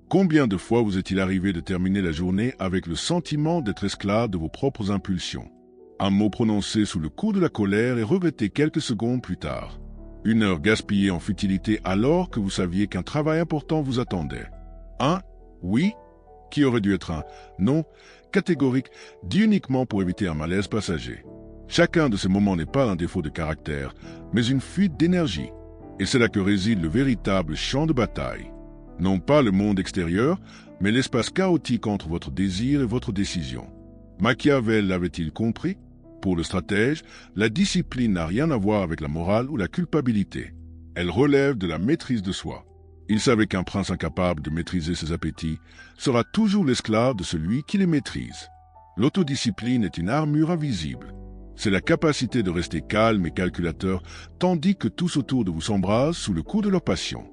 Combien de fois vous est-il arrivé de terminer la journée avec le sentiment d'être esclave de vos propres impulsions? Un mot prononcé sous le coup de la colère et regretté quelques secondes plus tard. Une heure gaspillée en futilité alors que vous saviez qu'un travail important vous attendait. Un « oui » qui aurait dû être un « non » catégorique, dit uniquement pour éviter un malaise passager. Chacun de ces moments n'est pas un défaut de caractère, mais une fuite d'énergie. Et c'est là que réside le véritable champ de bataille. Non pas le monde extérieur, mais l'espace chaotique entre votre désir et votre décision. Machiavel l'avait-il compris? Pour le stratège, la discipline n'a rien à voir avec la morale ou la culpabilité. Elle relève de la maîtrise de soi. Il savait qu'un prince incapable de maîtriser ses appétits sera toujours l'esclave de celui qui les maîtrise. L'autodiscipline est une armure invisible. C'est la capacité de rester calme et calculateur tandis que tous autour de vous s'embrasent sous le coup de leur passion.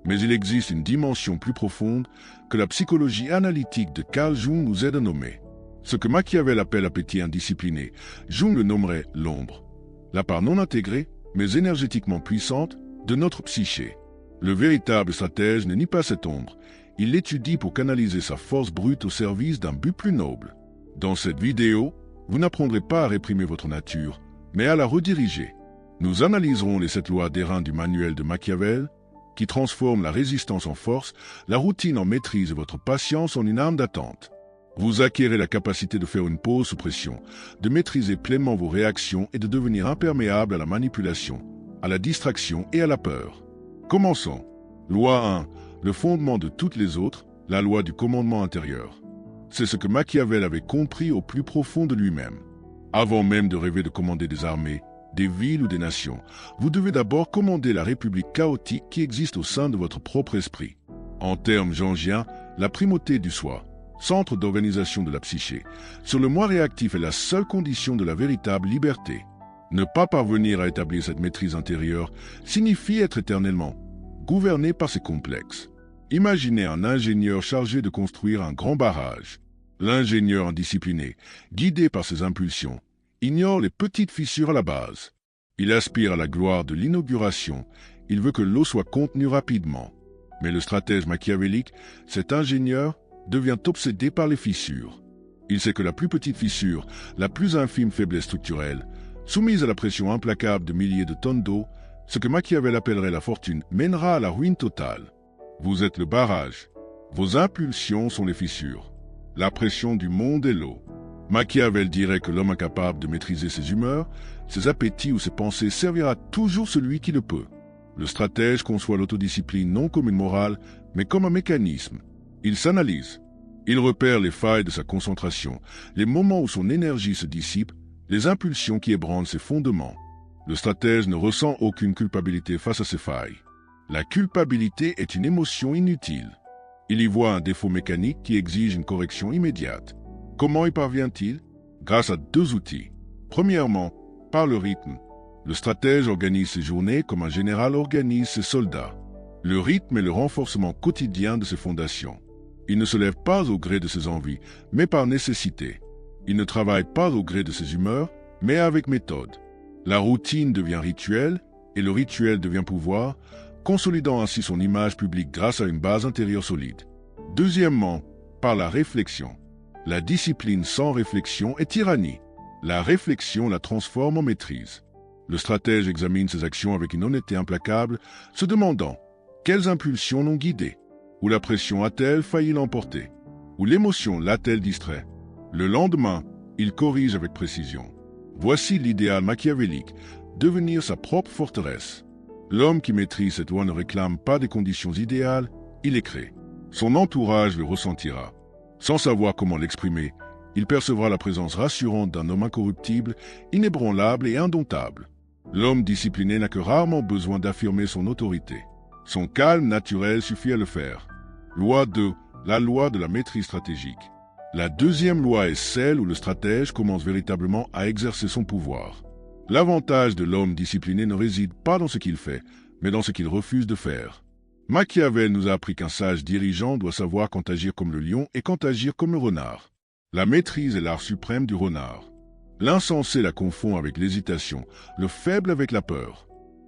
Mais il existe une dimension plus profonde que la psychologie analytique de Carl Jung nous aide à nommer. Ce que Machiavel appelle appétit indiscipliné, Jung le nommerait l'ombre. La part non intégrée, mais énergétiquement puissante, de notre psyché. Le véritable stratège ne nie pas cette ombre. Il l'étudie pour canaliser sa force brute au service d'un but plus noble. Dans cette vidéo, vous n'apprendrez pas à réprimer votre nature, mais à la rediriger. Nous analyserons les 7 lois d'airain du manuel de Machiavel, qui transforment la résistance en force, la routine en maîtrise et votre patience en une arme d'attente. Vous acquérez la capacité de faire une pause sous pression, de maîtriser pleinement vos réactions et de devenir imperméable à la manipulation, à la distraction et à la peur. Commençons. Loi 1. Le fondement de toutes les autres, la loi du commandement intérieur. C'est ce que Machiavel avait compris au plus profond de lui-même. Avant même de rêver de commander des armées, des villes ou des nations, vous devez d'abord commander la république chaotique qui existe au sein de votre propre esprit. En termes jungiens, la primauté du soi, centre d'organisation de la psyché, sur le moi réactif est la seule condition de la véritable liberté. Ne pas parvenir à établir cette maîtrise intérieure signifie être éternellement gouverné par ses complexes. Imaginez un ingénieur chargé de construire un grand barrage. L'ingénieur indiscipliné, guidé par ses impulsions, ignore les petites fissures à la base. Il aspire à la gloire de l'inauguration, il veut que l'eau soit contenue rapidement. Mais le stratège machiavélique, cet ingénieur, devient obsédé par les fissures. Il sait que la plus petite fissure, la plus infime faiblesse structurelle, soumise à la pression implacable de milliers de tonnes d'eau, ce que Machiavel appellerait la fortune, mènera à la ruine totale. Vous êtes le barrage. Vos impulsions sont les fissures. La pression du monde est l'eau. Machiavel dirait que l'homme incapable de maîtriser ses humeurs, ses appétits ou ses pensées servira toujours celui qui le peut. Le stratège conçoit l'autodiscipline non comme une morale, mais comme un mécanisme. Il s'analyse. Il repère les failles de sa concentration, les moments où son énergie se dissipe, les impulsions qui ébranlent ses fondements. Le stratège ne ressent aucune culpabilité face à ces failles. La culpabilité est une émotion inutile. Il y voit un défaut mécanique qui exige une correction immédiate. Comment y parvient-il? Grâce à 2 outils. Premièrement, par le rythme. Le stratège organise ses journées comme un général organise ses soldats. Le rythme est le renforcement quotidien de ses fondations. Il ne se lève pas au gré de ses envies, mais par nécessité. Il ne travaille pas au gré de ses humeurs, mais avec méthode. La routine devient rituel, et le rituel devient pouvoir, consolidant ainsi son image publique grâce à une base intérieure solide. Deuxièmement, par la réflexion. La discipline sans réflexion est tyrannie. La réflexion la transforme en maîtrise. Le stratège examine ses actions avec une honnêteté implacable, se demandant quelles impulsions l'ont guidé, ou la pression a-t-elle failli l'emporter, ou l'émotion l'a-t-elle distrait. Le lendemain, il corrige avec précision. Voici l'idéal machiavélique, devenir sa propre forteresse. L'homme qui maîtrise cette loi ne réclame pas des conditions idéales, il les crée. Son entourage le ressentira. Sans savoir comment l'exprimer, il percevra la présence rassurante d'un homme incorruptible, inébranlable et indomptable. L'homme discipliné n'a que rarement besoin d'affirmer son autorité. Son calme naturel suffit à le faire. Loi 2. La loi de la maîtrise stratégique. La deuxième loi est celle où le stratège commence véritablement à exercer son pouvoir. L'avantage de l'homme discipliné ne réside pas dans ce qu'il fait, mais dans ce qu'il refuse de faire. Machiavel nous a appris qu'un sage dirigeant doit savoir quand agir comme le lion et quand agir comme le renard. La maîtrise est l'art suprême du renard. L'insensé la confond avec l'hésitation, le faible avec la peur.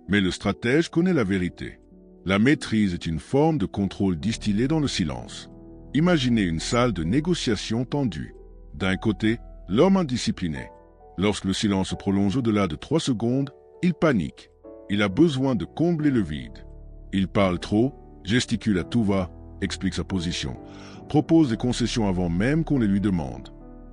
Mais le stratège connaît la vérité. La maîtrise est une forme de contrôle distillé dans le silence. Imaginez une salle de négociation tendue. D'un côté, l'homme indiscipliné. Lorsque le silence se prolonge au-delà de 3 secondes, il panique. Il a besoin de combler le vide. Il parle trop, gesticule à tout va, explique sa position, propose des concessions avant même qu'on les lui demande.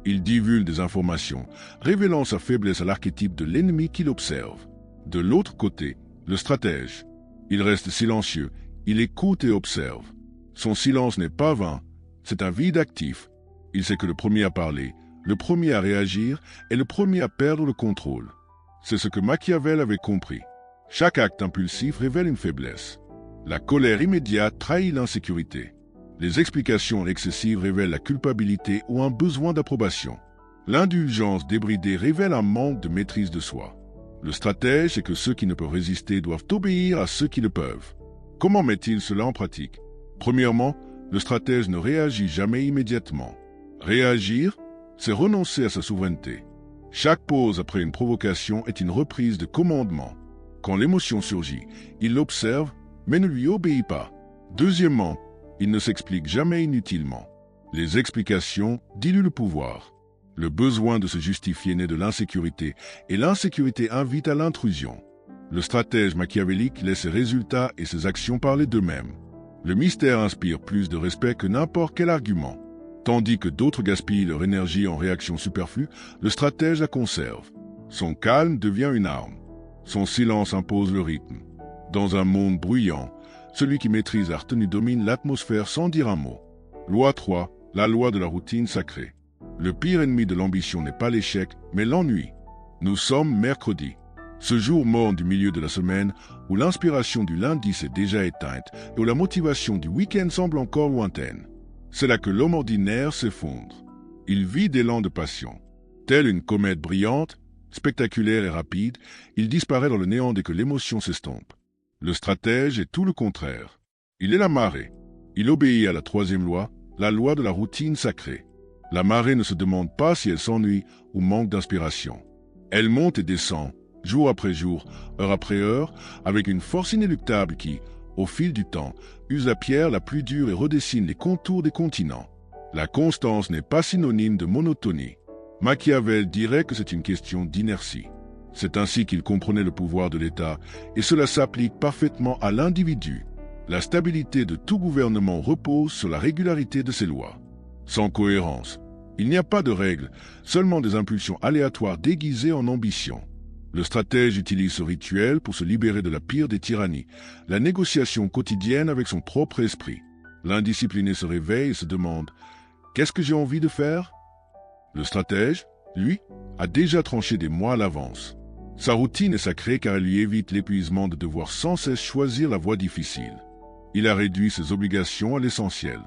Il divulgue des informations, révélant sa faiblesse à l'archétype de l'ennemi qu'il observe. De l'autre côté, le stratège. Il reste silencieux, il écoute et observe. Son silence n'est pas vain, c'est un vide actif. Il sait que le premier à parler, le premier à réagir est le premier à perdre le contrôle. C'est ce que Machiavel avait compris. Chaque acte impulsif révèle une faiblesse. La colère immédiate trahit l'insécurité. Les explications excessives révèlent la culpabilité ou un besoin d'approbation. L'indulgence débridée révèle un manque de maîtrise de soi. Le stratège sait que ceux qui ne peuvent résister doivent obéir à ceux qui le peuvent. Comment met-il cela en pratique? Premièrement, le stratège ne réagit jamais immédiatement. Réagir, c'est renoncer à sa souveraineté. Chaque pause après une provocation est une reprise de commandement. Quand l'émotion surgit, il l'observe, mais ne lui obéit pas. Deuxièmement, il ne s'explique jamais inutilement. Les explications diluent le pouvoir. Le besoin de se justifier naît de l'insécurité, et l'insécurité invite à l'intrusion. Le stratège machiavélique laisse ses résultats et ses actions parler d'eux-mêmes. Le mystère inspire plus de respect que n'importe quel argument. Tandis que d'autres gaspillent leur énergie en réactions superflues, le stratège la conserve. Son calme devient une arme. Son silence impose le rythme. Dans un monde bruyant, celui qui maîtrise la retenue domine l'atmosphère sans dire un mot. Loi 3, la loi de la routine sacrée. Le pire ennemi de l'ambition n'est pas l'échec, mais l'ennui. Nous sommes mercredi. Ce jour morne du milieu de la semaine, où l'inspiration du lundi s'est déjà éteinte et où la motivation du week-end semble encore lointaine. C'est là que l'homme ordinaire s'effondre. Il vit d'élan de passion. Telle une comète brillante, spectaculaire et rapide, il disparaît dans le néant dès que l'émotion s'estompe. Le stratège est tout le contraire. Il est la marée. Il obéit à la 3e loi, la loi de la routine sacrée. La marée ne se demande pas si elle s'ennuie ou manque d'inspiration. Elle monte et descend, jour après jour, heure après heure, avec une force inéluctable qui, au fil du temps, use la pierre la plus dure et redessine les contours des continents. La constance n'est pas synonyme de monotonie. Machiavel dirait que c'est une question d'inertie. C'est ainsi qu'il comprenait le pouvoir de l'État, et cela s'applique parfaitement à l'individu. La stabilité de tout gouvernement repose sur la régularité de ses lois. Sans cohérence, il n'y a pas de règles, seulement des impulsions aléatoires déguisées en ambition. Le stratège utilise ce rituel pour se libérer de la pire des tyrannies, la négociation quotidienne avec son propre esprit. L'indiscipliné se réveille et se demande « Qu'est-ce que j'ai envie de faire ?» Le stratège, lui, a déjà tranché des mois à l'avance. Sa routine est sacrée car elle lui évite l'épuisement de devoir sans cesse choisir la voie difficile. Il a réduit ses obligations à l'essentiel.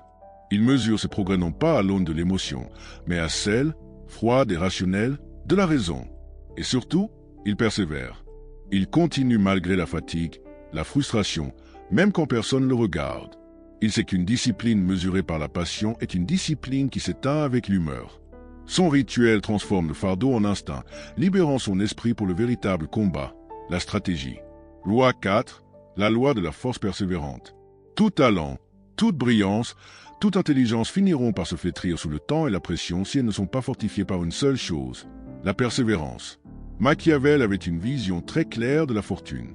Il mesure ses progrès non pas à l'aune de l'émotion, mais à celle, froide et rationnelle, de la raison. Et surtout, il persévère. Il continue malgré la fatigue, la frustration, même quand personne ne le regarde. Il sait qu'une discipline mesurée par la passion est une discipline qui s'éteint avec l'humeur. Son rituel transforme le fardeau en instinct, libérant son esprit pour le véritable combat, la stratégie. Loi 4, la loi de la force persévérante. Tout talent, toute brillance, toute intelligence finiront par se flétrir sous le temps et la pression si elles ne sont pas fortifiées par une seule chose, la persévérance. Machiavel avait une vision très claire de la fortune.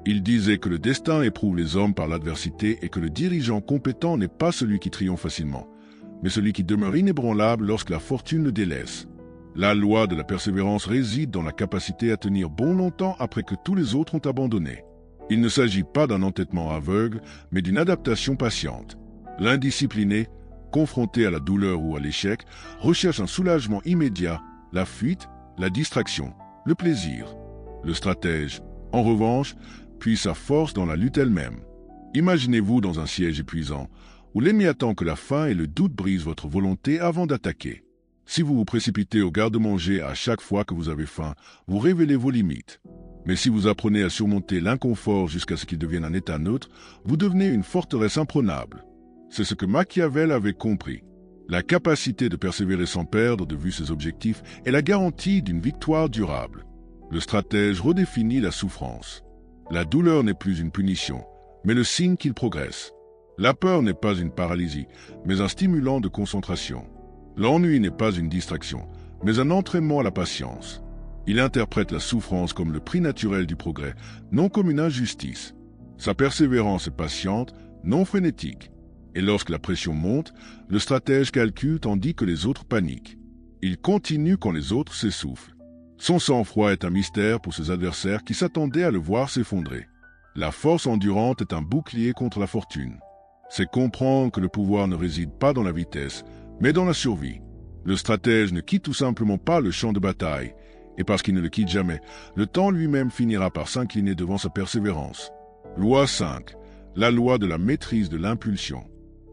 Il disait que le destin éprouve les hommes par l'adversité et que le dirigeant compétent n'est pas celui qui triomphe facilement, mais celui qui demeure inébranlable lorsque la fortune le délaisse. La loi de la persévérance réside dans la capacité à tenir bon longtemps après que tous les autres ont abandonné. Il ne s'agit pas d'un entêtement aveugle, mais d'une adaptation patiente. L'indiscipliné, confronté à la douleur ou à l'échec, recherche un soulagement immédiat, la fuite, la distraction, le plaisir. Le stratège, en revanche, puise sa force dans la lutte elle-même. Imaginez-vous dans un siège épuisant, où l'ennemi attend que la faim et le doute brisent votre volonté avant d'attaquer. Si vous vous précipitez au garde-manger à chaque fois que vous avez faim, vous révélez vos limites. Mais si vous apprenez à surmonter l'inconfort jusqu'à ce qu'il devienne un état neutre, vous devenez une forteresse imprenable. C'est ce que Machiavel avait compris. La capacité de persévérer sans perdre de vue ses objectifs est la garantie d'une victoire durable. Le stratège redéfinit la souffrance. La douleur n'est plus une punition, mais le signe qu'il progresse. La peur n'est pas une paralysie, mais un stimulant de concentration. L'ennui n'est pas une distraction, mais un entraînement à la patience. Il interprète la souffrance comme le prix naturel du progrès, non comme une injustice. Sa persévérance est patiente, non frénétique. Et lorsque la pression monte, le stratège calcule tandis que les autres paniquent. Il continue quand les autres s'essoufflent. Son sang-froid est un mystère pour ses adversaires qui s'attendaient à le voir s'effondrer. La force endurante est un bouclier contre la fortune. C'est comprendre que le pouvoir ne réside pas dans la vitesse, mais dans la survie. Le stratège ne quitte tout simplement pas le champ de bataille, et parce qu'il ne le quitte jamais, le temps lui-même finira par s'incliner devant sa persévérance. Loi 5. La loi de la maîtrise de l'impulsion.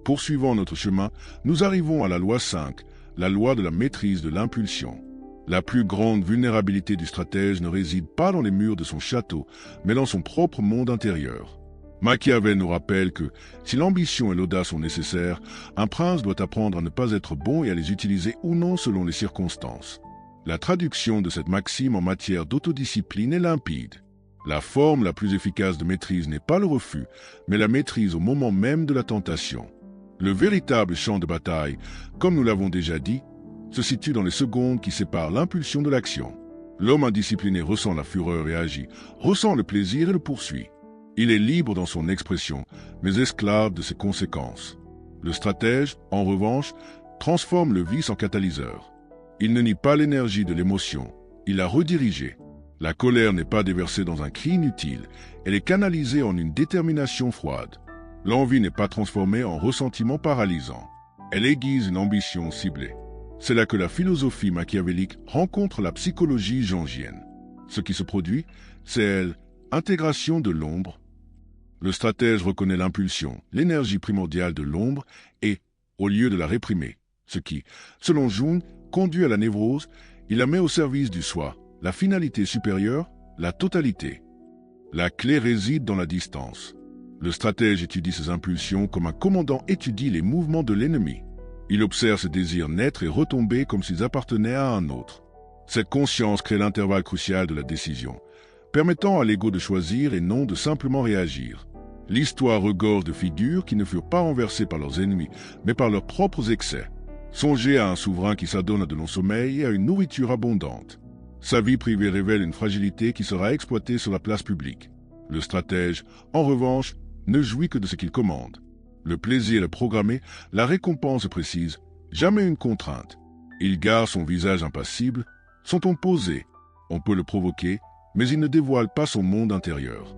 Poursuivant notre chemin, nous arrivons à la loi 5, la loi de la maîtrise de l'impulsion. La plus grande vulnérabilité du stratège ne réside pas dans les murs de son château, mais dans son propre monde intérieur. Machiavel nous rappelle que, si l'ambition et l'audace sont nécessaires, un prince doit apprendre à ne pas être bon et à les utiliser ou non selon les circonstances. La traduction de cette maxime en matière d'autodiscipline est limpide. La forme la plus efficace de maîtrise n'est pas le refus, mais la maîtrise au moment même de la tentation. Le véritable champ de bataille, comme nous l'avons déjà dit, se situe dans les secondes qui séparent l'impulsion de l'action. L'homme indiscipliné ressent la fureur et agit, ressent le plaisir et le poursuit. Il est libre dans son expression, mais esclave de ses conséquences. Le stratège, en revanche, transforme le vice en catalyseur. Il ne nie pas l'énergie de l'émotion, il la redirige. La colère n'est pas déversée dans un cri inutile, elle est canalisée en une détermination froide. L'envie n'est pas transformée en ressentiment paralysant, elle aiguise une ambition ciblée. C'est là que la philosophie machiavélique rencontre la psychologie jungienne. Ce qui se produit, c'est l'intégration de l'ombre. Le stratège reconnaît l'impulsion, l'énergie primordiale de l'ombre et, au lieu de la réprimer, ce qui, selon Jung, conduit à la névrose, il la met au service du soi, la finalité supérieure, la totalité. La clé réside dans la distance. Le stratège étudie ses impulsions comme un commandant étudie les mouvements de l'ennemi. Il observe ses désirs naître et retomber comme s'ils appartenaient à un autre. Cette conscience crée l'intervalle crucial de la décision, permettant à l'ego de choisir et non de simplement réagir. L'histoire regorge de figures qui ne furent pas renversées par leurs ennemis, mais par leurs propres excès. Songez à un souverain qui s'adonne à de longs sommeils et à une nourriture abondante. Sa vie privée révèle une fragilité qui sera exploitée sur la place publique. Le stratège, en revanche, ne jouit que de ce qu'il commande. Le plaisir est programmé, la récompense précise, jamais une contrainte. Il garde son visage impassible, son ton posé. On peut le provoquer, mais il ne dévoile pas son monde intérieur.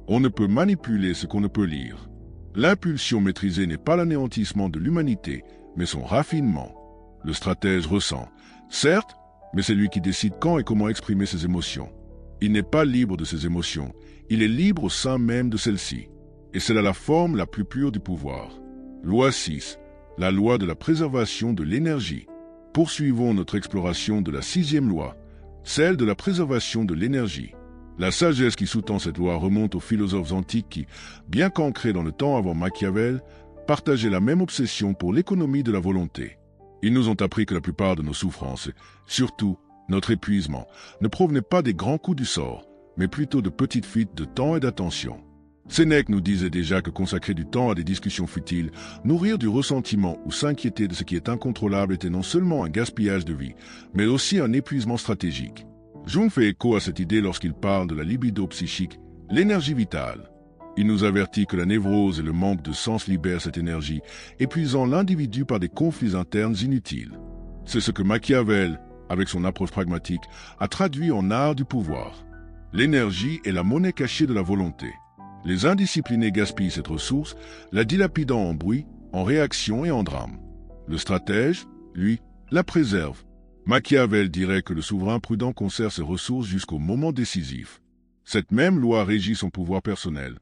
On ne peut manipuler ce qu'on ne peut lire. L'impulsion maîtrisée n'est pas l'anéantissement de l'humanité, mais son raffinement. Le stratège ressent, certes, mais c'est lui qui décide quand et comment exprimer ses émotions. Il n'est pas libre de ses émotions, il est libre au sein même de celles-ci. Et c'est là la forme la plus pure du pouvoir. Loi 6, la loi de la préservation de l'énergie. Poursuivons notre exploration de la 6e loi, celle de la préservation de l'énergie. La sagesse qui sous-tend cette loi remonte aux philosophes antiques qui, bien qu'ancrés dans le temps avant Machiavel, partageaient la même obsession pour l'économie de la volonté. Ils nous ont appris que la plupart de nos souffrances, et surtout notre épuisement, ne provenaient pas des grands coups du sort, mais plutôt de petites fuites de temps et d'attention. Sénèque nous disait déjà que consacrer du temps à des discussions futiles, nourrir du ressentiment ou s'inquiéter de ce qui est incontrôlable était non seulement un gaspillage de vie, mais aussi un épuisement stratégique. Jung fait écho à cette idée lorsqu'il parle de la libido psychique, l'énergie vitale. Il nous avertit que la névrose et le manque de sens libèrent cette énergie, épuisant l'individu par des conflits internes inutiles. C'est ce que Machiavel, avec son approche pragmatique, a traduit en art du pouvoir. L'énergie est la monnaie cachée de la volonté. Les indisciplinés gaspillent cette ressource, la dilapidant en bruit, en réaction et en drame. Le stratège, lui, la préserve. Machiavel dirait que le souverain prudent conserve ses ressources jusqu'au moment décisif. Cette même loi régit son pouvoir personnel.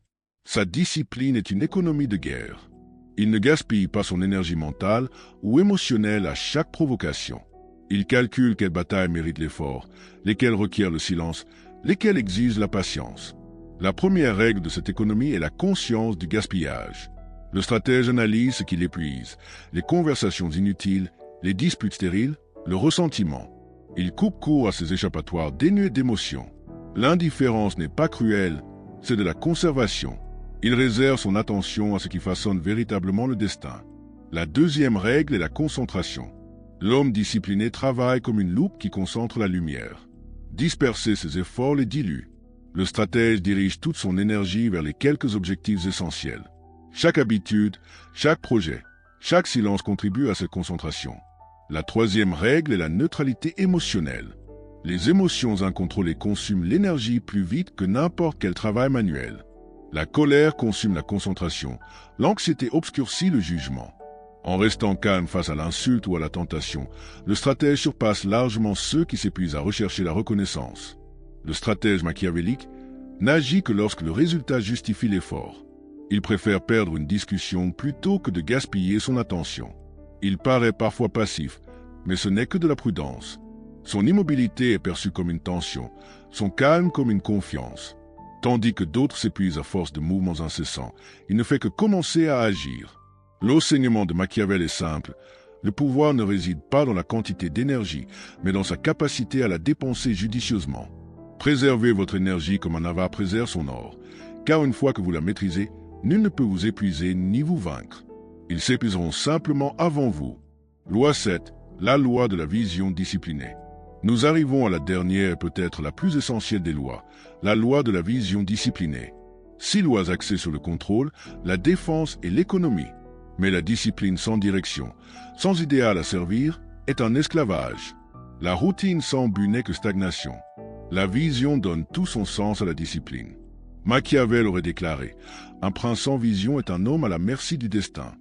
Sa discipline est une économie de guerre. Il ne gaspille pas son énergie mentale ou émotionnelle à chaque provocation. Il calcule quelles batailles méritent l'effort, lesquelles requièrent le silence, lesquelles exigent la patience. La première règle de cette économie est la conscience du gaspillage. Le stratège analyse ce qui l'épuise, les conversations inutiles, les disputes stériles, le ressentiment. Il coupe court à ces échappatoires dénués d'émotion. L'indifférence n'est pas cruelle, c'est de la conservation. Il réserve son attention à ce qui façonne véritablement le destin. La deuxième règle est la concentration. L'homme discipliné travaille comme une loupe qui concentre la lumière. Disperser ses efforts les dilue. Le stratège dirige toute son énergie vers les quelques objectifs essentiels. Chaque habitude, chaque projet, chaque silence contribue à cette concentration. La troisième règle est la neutralité émotionnelle. Les émotions incontrôlées consument l'énergie plus vite que n'importe quel travail manuel. La colère consume la concentration, l'anxiété obscurcit le jugement. En restant calme face à l'insulte ou à la tentation, le stratège surpasse largement ceux qui s'épuisent à rechercher la reconnaissance. Le stratège machiavélique n'agit que lorsque le résultat justifie l'effort. Il préfère perdre une discussion plutôt que de gaspiller son attention. Il paraît parfois passif, mais ce n'est que de la prudence. Son immobilité est perçue comme une tension, son calme comme une confiance. Tandis que d'autres s'épuisent à force de mouvements incessants, il ne fait que commencer à agir. L'enseignement de Machiavel est simple. Le pouvoir ne réside pas dans la quantité d'énergie, mais dans sa capacité à la dépenser judicieusement. Préservez votre énergie comme un avare préserve son or, car une fois que vous la maîtrisez, nul ne peut vous épuiser ni vous vaincre. Ils s'épuiseront simplement avant vous. Loi 7, la loi de la vision disciplinée. Nous arrivons à la dernière et peut-être la plus essentielle des lois, la loi de la vision disciplinée. 6 lois axées sur le contrôle, la défense et l'économie. Mais la discipline sans direction, sans idéal à servir, est un esclavage. La routine sans but n'est que stagnation. La vision donne tout son sens à la discipline. Machiavel aurait déclaré « Un prince sans vision est un homme à la merci du destin ».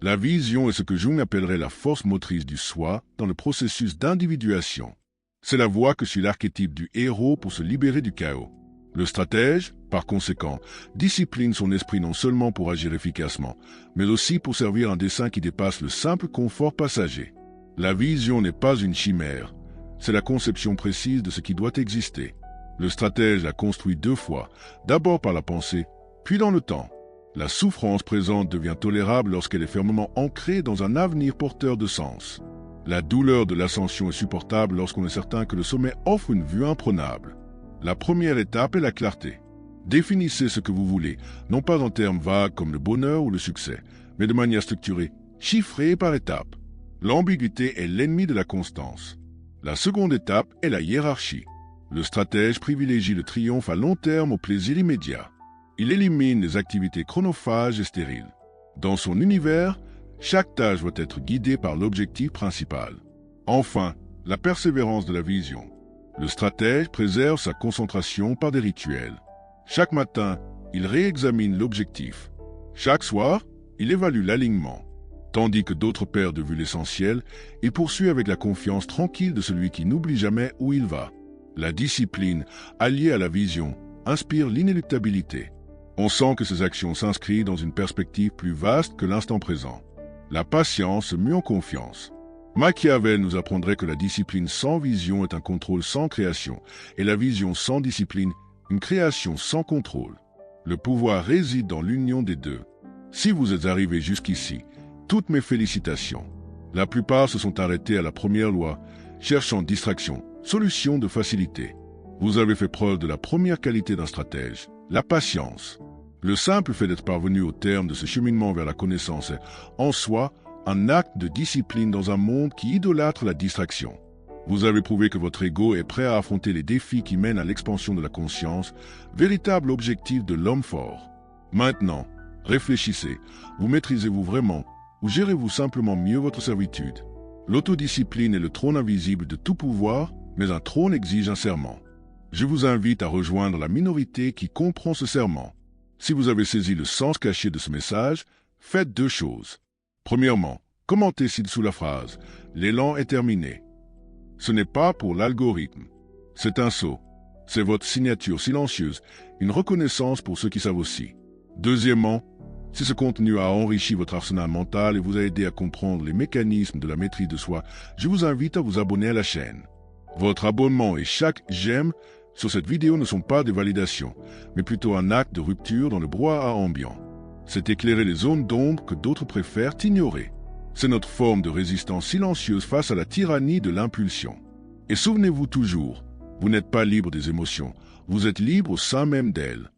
La vision est ce que Jung appellerait la force motrice du soi dans le processus d'individuation. C'est la voie que suit l'archétype du héros pour se libérer du chaos. Le stratège, par conséquent, discipline son esprit non seulement pour agir efficacement, mais aussi pour servir un dessein qui dépasse le simple confort passager. La vision n'est pas une chimère, c'est la conception précise de ce qui doit exister. Le stratège la construit 2 fois, d'abord par la pensée, puis dans le temps. La souffrance présente devient tolérable lorsqu'elle est fermement ancrée dans un avenir porteur de sens. La douleur de l'ascension est supportable lorsqu'on est certain que le sommet offre une vue imprenable. La première étape est la clarté. Définissez ce que vous voulez, non pas en termes vagues comme le bonheur ou le succès, mais de manière structurée, chiffrée par étapes. L'ambiguïté est l'ennemi de la constance. La seconde étape est la hiérarchie. Le stratège privilégie le triomphe à long terme au plaisir immédiat. Il élimine les activités chronophages et stériles. Dans son univers, chaque tâche doit être guidée par l'objectif principal. Enfin, la persévérance de la vision. Le stratège préserve sa concentration par des rituels. Chaque matin, il réexamine l'objectif. Chaque soir, il évalue l'alignement. Tandis que d'autres perdent de vue l'essentiel, il poursuit avec la confiance tranquille de celui qui n'oublie jamais où il va. La discipline, alliée à la vision, inspire l'inéluctabilité. On sent que ses actions s'inscrivent dans une perspective plus vaste que l'instant présent. La patience se mue en confiance. Machiavel nous apprendrait que la discipline sans vision est un contrôle sans création, et la vision sans discipline, une création sans contrôle. Le pouvoir réside dans l'union des deux. Si vous êtes arrivé jusqu'ici, toutes mes félicitations. La plupart se sont arrêtés à la première loi, cherchant distraction, solution de facilité. Vous avez fait preuve de la première qualité d'un stratège, la patience. Le simple fait d'être parvenu au terme de ce cheminement vers la connaissance est, en soi, un acte de discipline dans un monde qui idolâtre la distraction. Vous avez prouvé que votre ego est prêt à affronter les défis qui mènent à l'expansion de la conscience, véritable objectif de l'homme fort. Maintenant, réfléchissez, vous maîtrisez-vous vraiment ou gérez-vous simplement mieux votre servitude? L'autodiscipline est le trône invisible de tout pouvoir, mais un trône exige un serment. Je vous invite à rejoindre la minorité qui comprend ce serment. Si vous avez saisi le sens caché de ce message, faites 2 choses. Premièrement, commentez ci-dessous la phrase « L'élan est terminé ». Ce n'est pas pour l'algorithme. C'est un sceau. C'est votre signature silencieuse, une reconnaissance pour ceux qui savent aussi. Deuxièmement, si ce contenu a enrichi votre arsenal mental et vous a aidé à comprendre les mécanismes de la maîtrise de soi, je vous invite à vous abonner à la chaîne. Votre abonnement et chaque j'aime sur cette vidéo ne sont pas des validations, mais plutôt un acte de rupture dans le brouhaha ambiant. C'est éclairer les zones d'ombre que d'autres préfèrent ignorer. C'est notre forme de résistance silencieuse face à la tyrannie de l'impulsion. Et souvenez-vous toujours, vous n'êtes pas libre des émotions, vous êtes libre au sein même d'elles.